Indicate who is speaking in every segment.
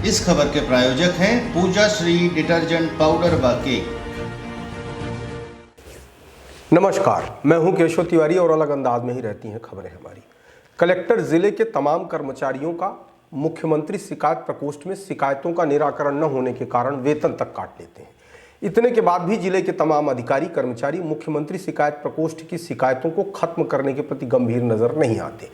Speaker 1: इस खबर के प्रायोजक हैं पूजा श्री डिटर्जेंट पाउडर व केक।
Speaker 2: नमस्कार, मैं हूं केशव तिवारी और अलग अंदाज में ही रहती हैं खबरें हमारी। कलेक्टर जिले के तमाम कर्मचारियों का मुख्यमंत्री शिकायत प्रकोष्ठ में शिकायतों का निराकरण न होने के कारण वेतन तक काट लेते हैं। इतने के बाद भी जिले के तमाम अधिकारी कर्मचारी मुख्यमंत्री शिकायत प्रकोष्ठ की शिकायतों को खत्म करने के प्रति गंभीर नजर नहीं आते।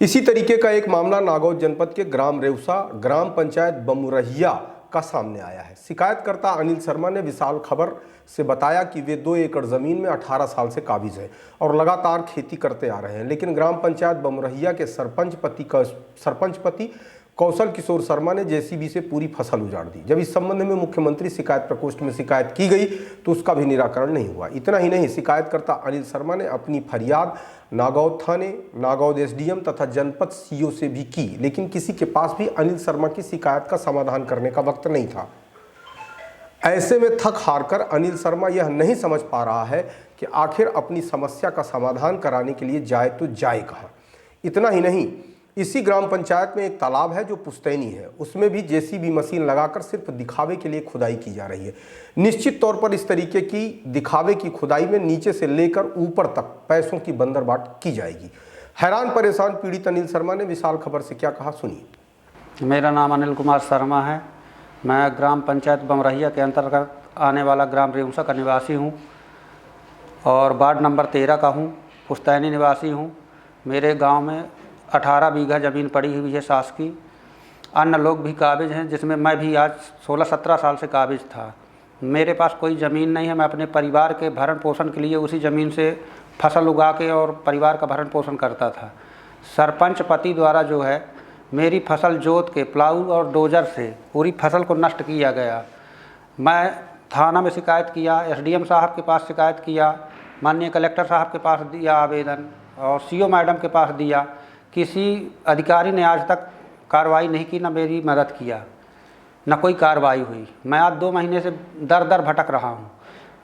Speaker 2: इसी तरीके का एक मामला नागौद जनपद के ग्राम रेउसा ग्राम पंचायत बमुरहिया का सामने आया है। शिकायतकर्ता अनिल शर्मा ने विशाल खबर से बताया कि वे 2 एकड़ जमीन में 18 साल से काबिज हैं और लगातार खेती करते आ रहे हैं, लेकिन ग्राम पंचायत बमुरहिया के सरपंच पति कौशल किशोर शर्मा ने जेसीबी से पूरी फसल उजाड़ दी। जब इस संबंध में मुख्यमंत्री शिकायत प्रकोष्ठ में शिकायत की गई तो उसका भी निराकरण नहीं हुआ। इतना ही नहीं, शिकायतकर्ता अनिल शर्मा ने अपनी फरियाद नागौद थाने, नागौद एसडीएम तथा जनपद सीओ से भी की, लेकिन किसी के पास भी अनिल शर्मा की शिकायत का समाधान करने का वक्त नहीं था। ऐसे में थक हारकर अनिल शर्मा यह नहीं समझ पा रहा है कि आखिर अपनी समस्या का समाधान कराने के लिए जाए तो जाए कहाँ। इतना ही नहीं, इसी ग्राम पंचायत में एक तालाब है जो पुश्तैनी है, उसमें भी जेसीबी मशीन लगाकर सिर्फ दिखावे के लिए खुदाई की जा रही है। निश्चित तौर पर इस तरीके की दिखावे की खुदाई में नीचे से लेकर ऊपर तक पैसों की बंदरबाट की जाएगी। हैरान परेशान पीड़ित अनिल शर्मा ने विशाल खबर से क्या कहा, सुनिए।
Speaker 3: मेरा नाम अनिल कुमार शर्मा है। मैं ग्राम पंचायत बमरहिया के अंतर्गत आने वाला ग्राम रेउसा का निवासी हूँ और वार्ड नंबर 13 का हूँ, पुश्तैनी निवासी हूँ। मेरे गांव में 18 बीघा ज़मीन पड़ी हुई है शासकीय। अन्य लोग भी काबिज हैं, जिसमें मैं भी आज 16-17 साल से काबिज था। मेरे पास कोई ज़मीन नहीं है। मैं अपने परिवार के भरण पोषण के लिए उसी ज़मीन से फसल उगा के और परिवार का भरण पोषण करता था। सरपंच पति द्वारा जो है मेरी फसल जोत के प्लाऊ और डोजर से पूरी फसल को नष्ट किया गया। मैं थाना में शिकायत किया, एसडीएम साहब के पास शिकायत किया, माननीय कलेक्टर साहब के पास दिया आवेदन और सीओ मैडम के पास दिया। किसी अधिकारी ने आज तक कार्रवाई नहीं की, ना मेरी मदद किया, ना कोई कार्रवाई हुई। मैं आज 2 महीने से दर भटक रहा हूँ।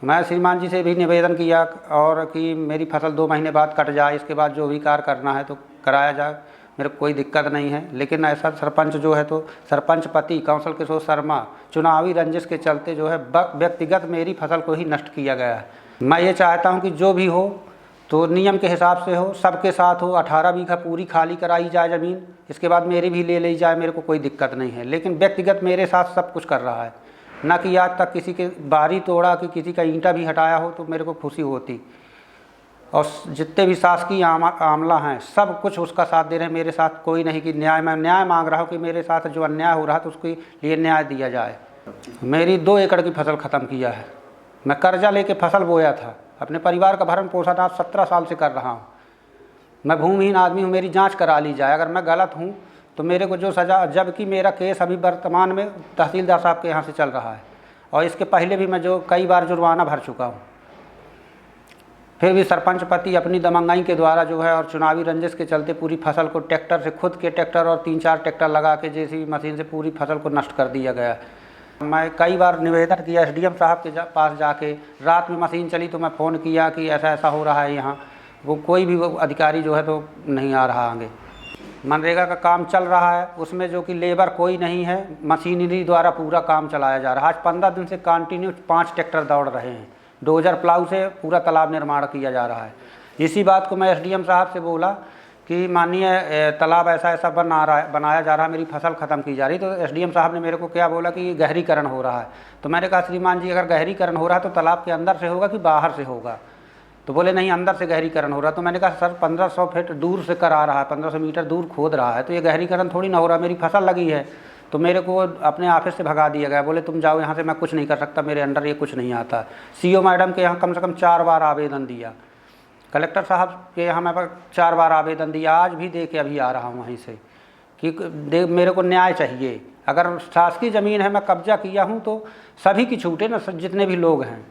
Speaker 3: मैं श्रीमान जी से भी निवेदन किया और कि मेरी फसल 2 महीने बाद कट जाए, इसके बाद जो भी कार्य करना है तो कराया जाए, मेरे को कोई दिक्कत नहीं है। लेकिन ऐसा सरपंच जो है तो सरपंच पति कौशल किशोर शर्मा चुनावी रंजिश के चलते जो है व्यक्तिगत मेरी फसल को ही नष्ट किया गया है। मैं ये चाहता हूँ कि जो भी हो तो नियम के हिसाब से हो, सबके साथ हो। 18 बीघा पूरी खाली कराई जाए ज़मीन, इसके बाद मेरी भी ले ली जाए, मेरे को कोई दिक्कत नहीं है। लेकिन व्यक्तिगत मेरे साथ सब कुछ कर रहा है, ना कि आज तक किसी के बारी तोड़ा कि किसी का ईंटा भी हटाया हो तो मेरे को खुशी होती। और जितने भी शासकीय आमला हैं सब कुछ उसका साथ दे रहे हैं, मेरे साथ कोई नहीं कि मैं न्याय मांग रहा हूँ कि मेरे साथ जो अन्याय हो रहा है तो उसके लिए न्याय दिया जाए। मेरी 2 एकड़ की फसल ख़त्म किया है। मैं कर्जा लेके फसल बोया था, अपने परिवार का भरण पोषण आज 17 साल से कर रहा हूँ। मैं भूमिहीन आदमी हूँ, मेरी जांच करा ली जाए। अगर मैं गलत हूँ तो मेरे को जो सज़ा, जबकि मेरा केस अभी वर्तमान में तहसीलदार साहब के यहाँ से चल रहा है और इसके पहले भी मैं जो कई बार जुर्माना भर चुका हूँ। फिर भी सरपंच पति अपनी दमंगाई के द्वारा जो है और चुनावी रंजिश के चलते पूरी फसल को ट्रैक्टर से, खुद के ट्रैक्टर और 3-4 ट्रैक्टर लगा के जेसीबी मशीन से पूरी फसल को नष्ट कर दिया गया। मैं कई बार निवेदन किया एसडीएम साहब के पास जाके, रात में मशीन चली तो मैं फ़ोन किया कि ऐसा ऐसा हो रहा है यहाँ। वो कोई भी अधिकारी जो है तो नहीं आ रहा आगे। मनरेगा का काम चल रहा है, उसमें जो कि लेबर कोई नहीं है, मशीनरी द्वारा पूरा काम चलाया जा रहा है। आज 15 दिन से कंटिन्यू 5 ट्रैक्टर दौड़ रहे हैं, डोजर प्लाऊ से पूरा तालाब निर्माण किया जा रहा है। इसी बात को मैं एसडीएम साहब से बोला कि माननीय तालाब ऐसा बनाया जा रहा है, मेरी फसल ख़त्म की जा रही। तो एसडीएम साहब ने मेरे को क्या बोला कि गहरीकरण हो रहा है। तो मैंने कहा श्रीमान जी अगर गहरीकरण हो रहा है तो तालाब के अंदर से होगा कि बाहर से होगा? तो बोले नहीं, अंदर से गहरीकरण हो रहा है। तो मैंने कहा सर 1500 फीट दूर से करा रहा है, 1500 मीटर दूर खोद रहा है, तो ये गहरीकरण थोड़ी ना हो रहा, मेरी फसल लगी है। तो मेरे को अपने ऑफिस से भगा दिया गया, बोले तुम जाओ यहाँ से, मैं कुछ नहीं कर सकता, मेरे अंडर ये कुछ नहीं आता। सीओ मैडम के यहाँ कम से कम 4 बार आवेदन दिया, कलेक्टर साहब के यहाँ मैं 4 बार आवेदन दिया, आज भी दे के अभी आ रहा हूँ वहीं से कि मेरे को न्याय चाहिए। अगर शासकीय ज़मीन है, मैं कब्जा किया हूँ तो सभी की छूटे ना, जितने भी लोग हैं।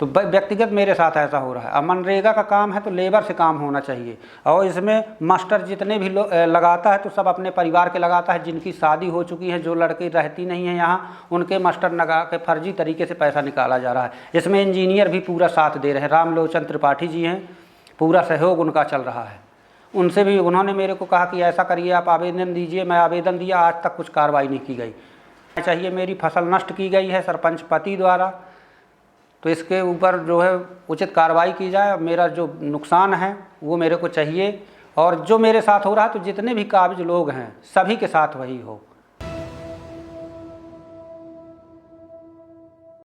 Speaker 3: तो व्यक्तिगत मेरे साथ ऐसा हो रहा है। अब मनरेगा का काम है तो लेबर से काम होना चाहिए, और इसमें मास्टर जितने भी लगाता है तो सब अपने परिवार के लगाता है, जिनकी शादी हो चुकी है, जो लड़की रहती नहीं है यहाँ, उनके मास्टर लगा के फर्जी तरीके से पैसा निकाला जा रहा है। इसमें इंजीनियर भी पूरा साथ दे रहे हैं, रामलोचन त्रिपाठी जी हैं, पूरा सहयोग उनका चल रहा है। उनसे भी उन्होंने मेरे को कहा कि ऐसा करिए, आप आवेदन दीजिए। मैं आवेदन दिया, आज तक कुछ कार्रवाई नहीं की गई। चाहिए, मेरी फसल नष्ट की गई है सरपंच पति द्वारा, तो इसके ऊपर जो है उचित कार्रवाई की जाए। मेरा जो नुकसान है वो मेरे को चाहिए, और जो मेरे साथ हो रहा है तो जितने भी काबिज लोग हैं सभी के साथ वही हो।